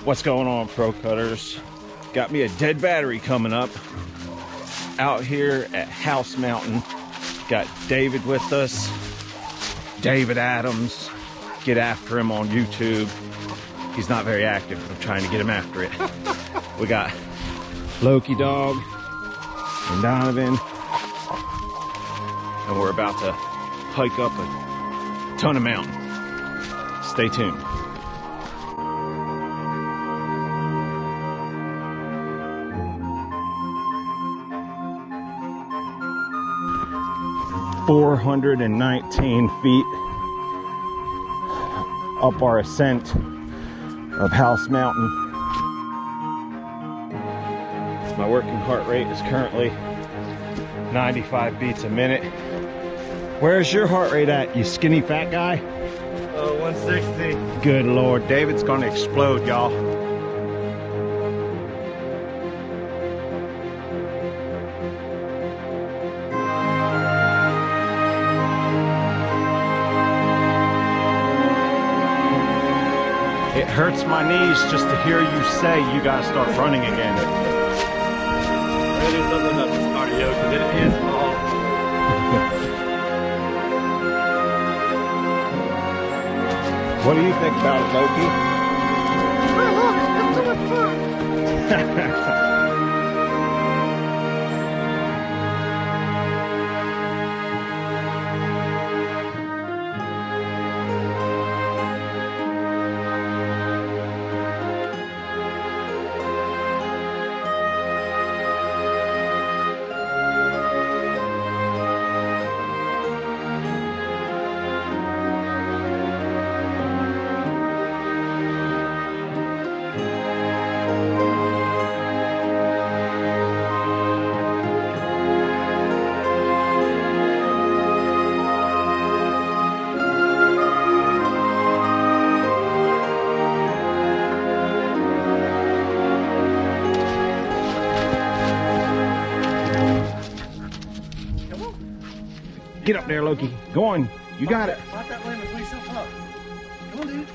What's going on, Pro Cutters? Got me a dead battery coming up out here at House Mountain. Got David with us, David Adams. Get after him on YouTube. He's not very active. I'm trying to get him after it. We got Loki Dog and Donovan, and we're about to hike up a ton of mountain. Stay tuned. "419 feet up our ascent of House Mountain. My working heart rate is currently 95 beats a minute. Where's your heart rate at, you skinny fat guy? 160. Good Lord, David's gonna explode, y'all. It hurts my knees just to hear you say you gotta start running again. We're gonna do something about this cardio because it is all. What do you think about it, Loki? Oh, look, it's so much fun. Get up there, Loki. Go on. You got it. Fight that limb and pull yourself up. Come on, dude.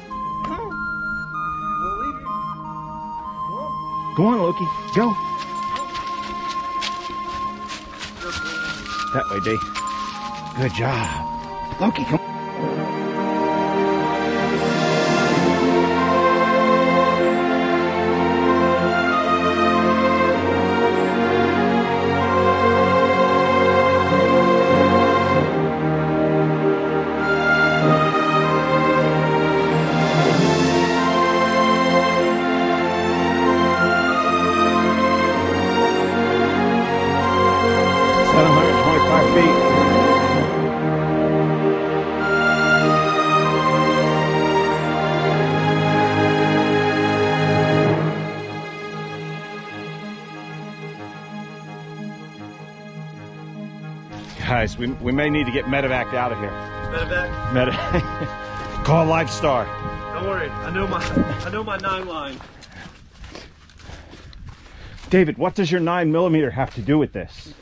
Come on. We'll leave you. Go on, Loki. Go. That way, D. Good job. Loki, come on. Guys, we may need to get Medevac out of here. Medevac? Medevac. Call Lifestar. Don't worry. I know my 9 line. David, what does your 9mm have to do with this?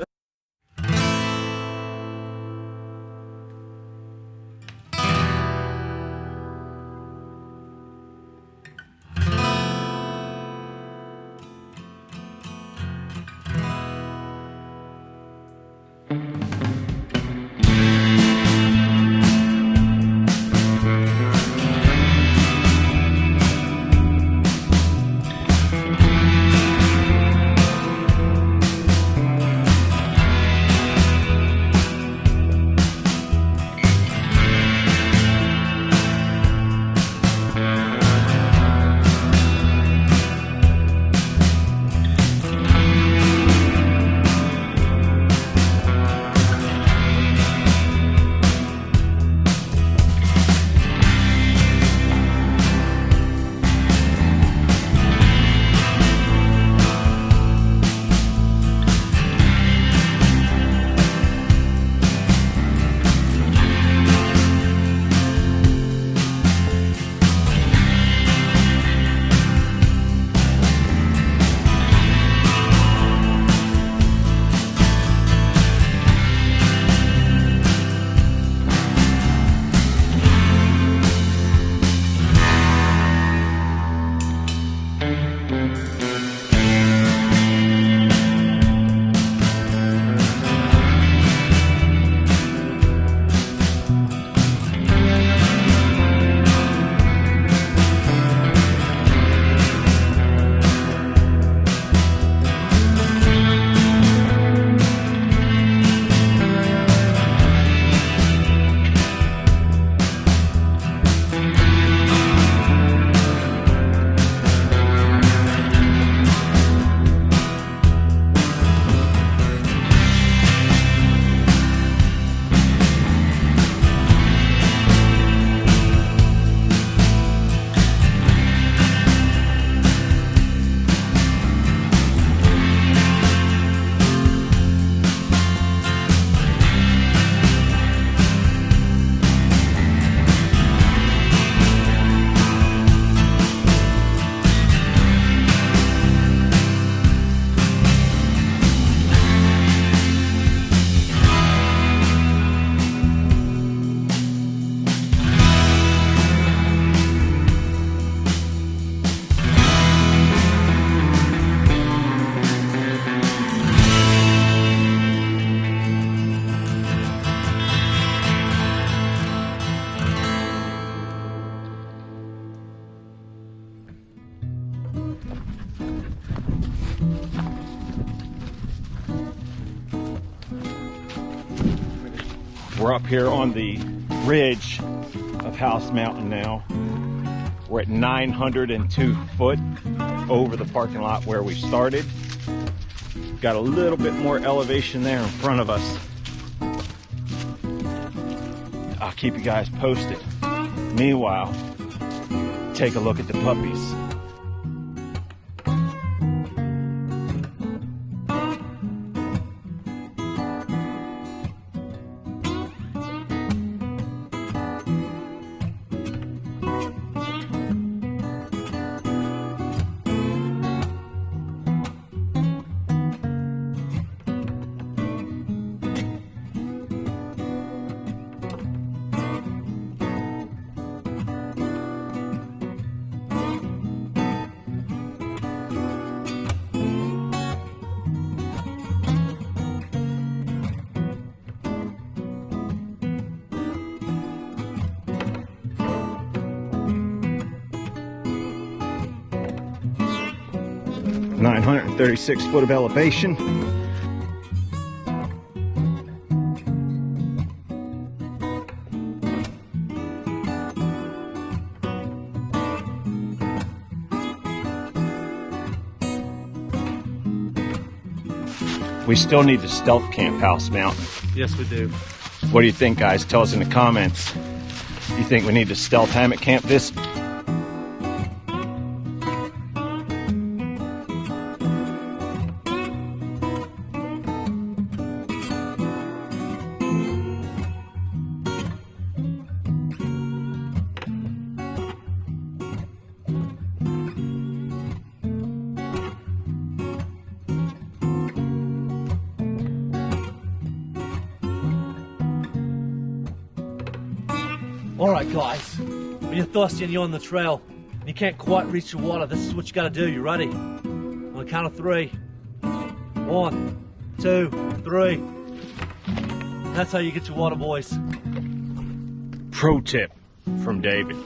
We're up here on the ridge of House Mountain now. We're at 902 foot over the parking lot where we started. Got a little bit more elevation there in front of us. I'll keep you guys posted. Meanwhile, take a look at the puppies. .936 foot of elevation. We still need to stealth camp House Mountain. Yes, we do. What do you think, guys? Tell us in the comments. You think we need to stealth hammock camp this? Alright guys, when you're thirsty and you're on the trail and you can't quite reach the water, this is what you gotta do. You ready? On the count of 3. 1, 2, 3. That's how you get your water, boys. Pro tip from David.